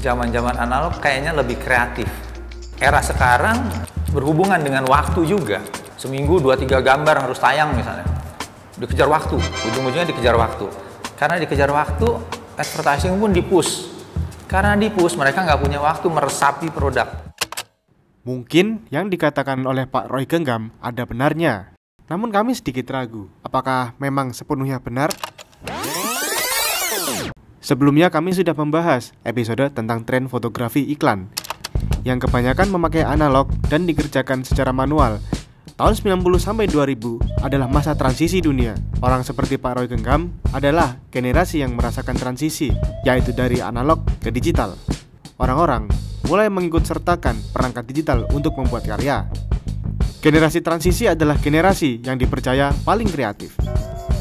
zaman-zaman analog kayaknya lebih kreatif. Era sekarang berhubungan dengan waktu juga. Seminggu 2-3 gambar harus tayang misalnya. Dikejar waktu, ujung-ujungnya dikejar waktu. Karena dikejar waktu, advertising pun di-push. Karena di-push, mereka nggak punya waktu meresapi produk. Mungkin yang dikatakan oleh Pak Roy Genggam ada benarnya. Namun kami sedikit ragu, apakah memang sepenuhnya benar? Sebelumnya kami sudah membahas episode tentang tren fotografi iklan yang kebanyakan memakai analog dan dikerjakan secara manual. Tahun 90 sampai 2000 adalah masa transisi dunia. Orang seperti Pak Roy Genggam adalah generasi yang merasakan transisi, yaitu dari analog ke digital. Orang-orang mulai mengikut sertakan perangkat digital untuk membuat karya. Generasi transisi adalah generasi yang dipercaya paling kreatif.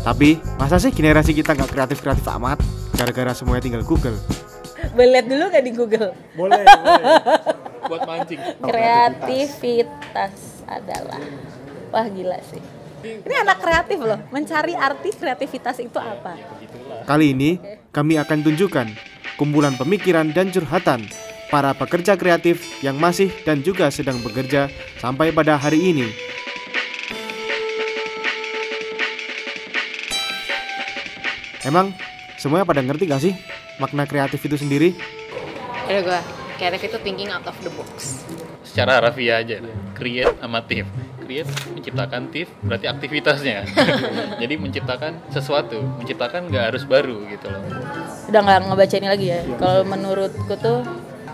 Tapi, masa sih generasi kita nggak kreatif-kreatif amat? Gara-gara semuanya tinggal Google. Boleh lihat dulu nggak di Google? Boleh. Buat mancing. Kreativitas adalah, wah gila sih. Ini anak kreatif loh, mencari arti kreativitas itu apa? Kali ini, kami akan tunjukkan kumpulan pemikiran dan curhatan para pekerja kreatif yang masih dan juga sedang bekerja sampai pada hari ini. Emang semuanya pada ngerti gak sih makna kreatif itu sendiri? Ada gue, kreatif itu thinking out of the box. Secara harafiah aja, create sama thief. Create, menciptakan, thief berarti aktivitasnya. Jadi menciptakan sesuatu, menciptakan nggak harus baru gitu loh. Udah nggak ngebaca ini lagi ya. Kalau menurutku tuh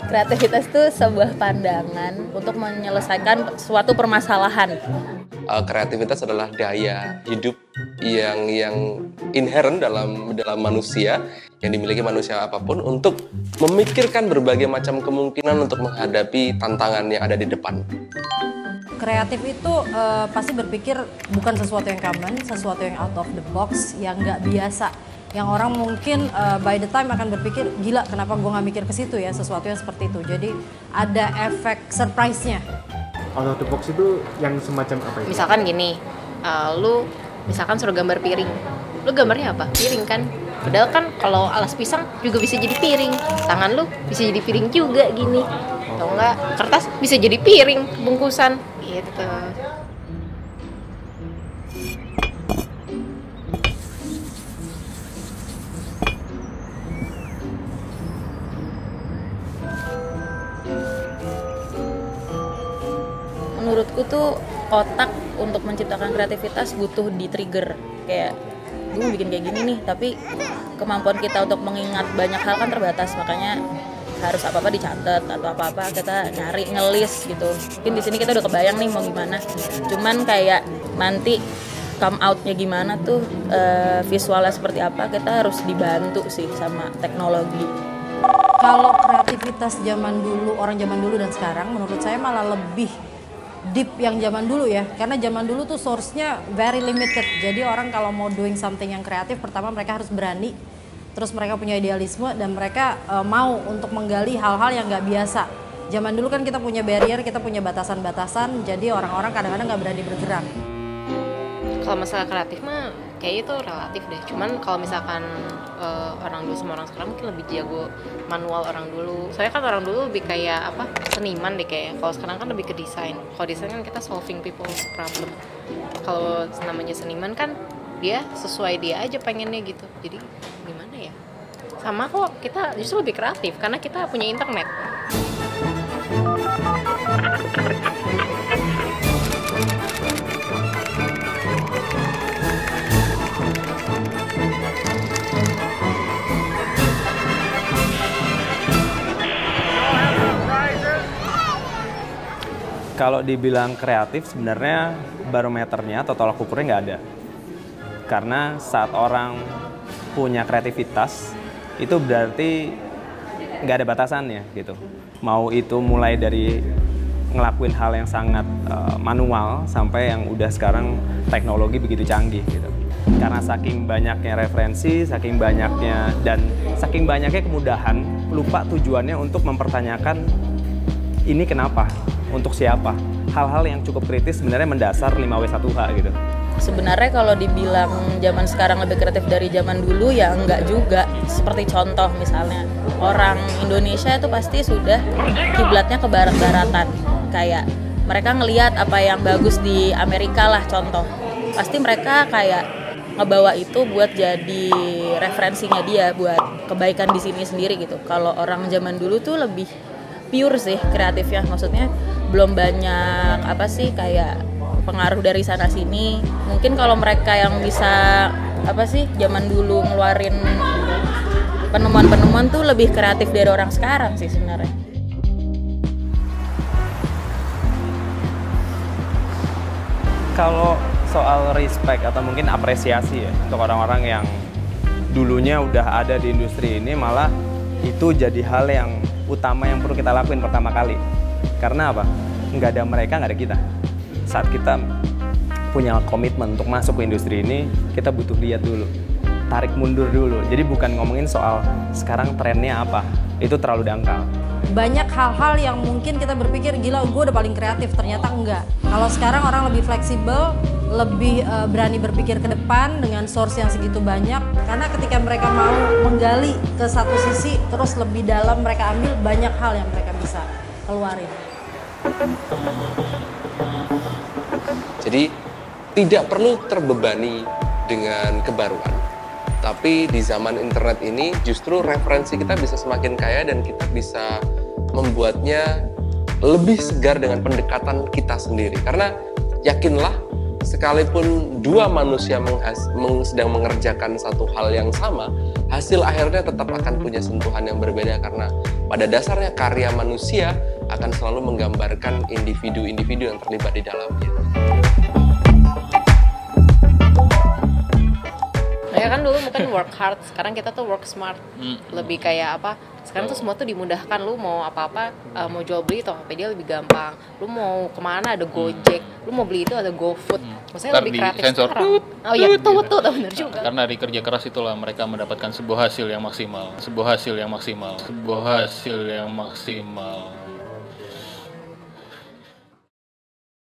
kreativitas tuh sebuah pandangan untuk menyelesaikan suatu permasalahan. Kreativitas adalah daya hidup yang inherent dalam manusia, yang dimiliki manusia apapun untuk memikirkan berbagai macam kemungkinan untuk menghadapi tantangan yang ada di depan. Kreatif itu pasti berpikir bukan sesuatu yang common, sesuatu yang out of the box, yang nggak biasa. Yang orang mungkin by the time akan berpikir, gila kenapa gue nggak mikir ke situ ya, sesuatu yang seperti itu. Jadi ada efek surprise-nya. Out of the box itu yang semacam apa itu? Misalkan gini, lu misalkan suruh gambar piring, lu gambarnya apa? Piring kan? Padahal kan kalau alas pisang juga bisa jadi piring, tangan lu bisa jadi piring juga gini, atau enggak kertas bisa jadi piring bungkusan, gitu. Menurutku tuh otak untuk menciptakan kreativitas butuh di-trigger. Kayak gue mau bikin kayak gini nih, tapi kemampuan kita untuk mengingat banyak hal kan terbatas, makanya harus apa-apa dicatat atau apa-apa kita nyari, ngelis gitu. Mungkin di sini kita udah kebayang nih mau gimana. Cuman kayak nanti come out-nya gimana tuh, visualnya seperti apa, kita harus dibantu sih sama teknologi. Kalau kreativitas zaman dulu, orang zaman dulu dan sekarang, menurut saya malah lebih deep yang zaman dulu ya, karena zaman dulu tuh source-nya very limited. Jadi orang kalau mau doing something yang kreatif, pertama mereka harus berani, terus mereka punya idealisme dan mereka mau untuk menggali hal-hal yang nggak biasa. Zaman dulu kan kita punya barrier, kita punya batasan-batasan, jadi orang-orang kadang-kadang nggak berani bergerak. Kalau masalah kreatif mah kayaknya itu relatif deh. Cuman kalau misalkan orang dulu sama orang sekarang mungkin lebih jago manual orang dulu. Soalnya kan orang dulu lebih kayak apa, seniman deh kayaknya. Kalau sekarang kan lebih ke desain. Kalau desain kan kita solving people's problem. Kalau namanya seniman kan dia sesuai dia aja pengennya gitu. Jadi gimana ya? Sama kok, kita justru lebih kreatif karena kita punya internet. Kalau dibilang kreatif sebenarnya barometernya atau tolak ukurnya nggak ada. Karena saat orang punya kreativitas itu berarti nggak ada batasannya gitu. Mau itu mulai dari ngelakuin hal yang sangat manual sampai yang udah sekarang teknologi begitu canggih gitu. Karena saking banyaknya referensi, saking banyaknya kemudahan, lupa tujuannya untuk mempertanyakan ini kenapa, untuk siapa. Hal-hal yang cukup kritis sebenarnya mendasar 5W1H gitu. sebenarnya kalau dibilang zaman sekarang lebih kreatif dari zaman dulu ya enggak juga. Seperti contoh misalnya orang Indonesia itu pasti sudah kiblatnya ke barat-baratan, kayak mereka ngelihat apa yang bagus di Amerika lah contoh, pasti mereka kayak ngebawa itu buat jadi referensinya dia buat kebaikan di sini sendiri gitu. Kalau orang zaman dulu tuh lebih pure sih kreatifnya, maksudnya belum banyak apa sih kayak pengaruh dari sana sini. Mungkin kalau mereka yang bisa apa sih zaman dulu ngeluarin penemuan-penemuan tuh lebih kreatif dari orang sekarang sih sebenarnya. Kalau soal respect atau mungkin apresiasi ya untuk orang-orang yang dulunya udah ada di industri ini, malah itu jadi hal yang utama yang perlu kita lakuin pertama kali. Karena apa? Nggak ada mereka, nggak ada kita. Saat kita punya komitmen untuk masuk ke industri ini, kita butuh lihat dulu, tarik mundur dulu. Jadi bukan ngomongin soal sekarang trennya apa, itu terlalu dangkal. Banyak hal-hal yang mungkin kita berpikir gila gue udah paling kreatif, ternyata enggak. Kalau sekarang orang lebih fleksibel, lebih berani berpikir ke depan dengan source yang segitu banyak, karena ketika mereka mau menggali ke satu sisi terus lebih dalam mereka ambil, banyak hal yang mereka bisa keluarin. Jadi tidak perlu terbebani dengan kebaruan, tapi di zaman internet ini justru referensi kita bisa semakin kaya dan kita bisa membuatnya lebih segar dengan pendekatan kita sendiri. Karena yakinlah, sekalipun dua manusia sedang mengerjakan satu hal yang sama, hasil akhirnya tetap akan punya sentuhan yang berbeda, karena pada dasarnya karya manusia akan selalu menggambarkan individu-individu yang terlibat di dalamnya. Ya kan dulu mungkin work hard, sekarang kita tuh work smart. Lebih kayak apa? Sekarang tuh semua tuh dimudahkan. Lu mau apa-apa, mau jual beli Tokopedia lebih gampang. Lu mau kemana ada Gojek, lu mau beli itu ada GoFood. Maksudnya lebih kreatif sensor, sekarang. Oh iya, betul bener juga. Karena dari kerja keras itulah mereka mendapatkan sebuah hasil yang maksimal.